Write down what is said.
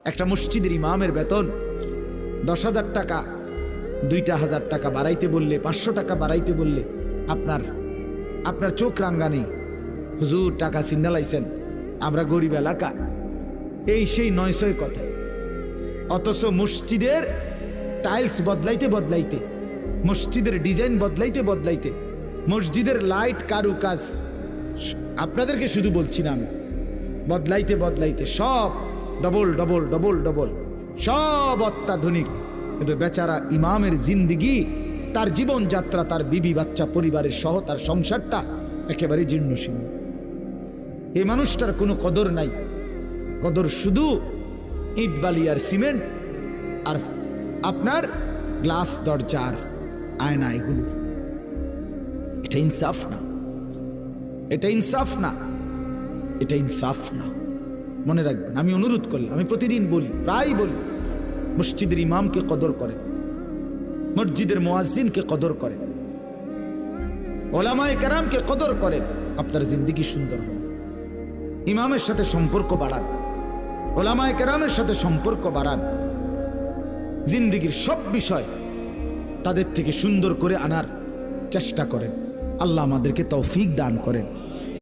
একটা মসজিদের ইমামের বেতন 10,000 টাকা, 2,000 টাকা বাড়াইতে বললে, 500 টাকা বাড়াইতে বললে আপনার চোখ রাঙ্গানি, হুজুর টাকা সিন্দালাইছেন, আমরা গরিব এলাকা, এই সেই 900 কথা। অথচ মসজিদের টাইলস বদলাইতে বদলাইতে, মসজিদের ডিজাইন বদলাইতে বদলাইতে, মসজিদের লাইট কারুকাজ, আপনাদেরকে শুধু বলছি না আমি, বদলাইতে বদলাইতে সব ডবল ডবল ডবল ডবল, সব অত্যাধুনিক। কিন্তু বেচারা ইমামের জিন্দিগি, তার জীবনযাত্রা, তার বিবি বাচ্চা পরিবারের সহ তার সংসারটা একেবারে জীর্ণশীর্ণ। এই মানুষটার কোনো কদর নাই, কদর শুধু ইট বালি আর সিমেন্ট আর আপনার গ্লাস দরজার আয়না, এগুলো। এটা ইনসাফ না, এটা ইনসাফ না, এটা ইনসাফ না। মনে রাখবেন, আমি অনুরোধ করলাম, আমি প্রতিদিন বলি, প্রায় বলি, মসজিদের ইমামকে কদর করে, মসজিদের মুয়াজ্জিনকে কদর করে, ওলামায়ে কেরামকে কদর করেন, আপনার জিন্দেগি সুন্দর হবে। ইমামের সাথে সম্পর্ক বাড়ান, ওলামায়ে কেরামের সাথে সম্পর্ক বাড়ান, জিন্দেগির সব বিষয় তাদের থেকে সুন্দর করে আনার চেষ্টা করেন। আল্লাহ আমাদেরকে তৌফিক দান করেন।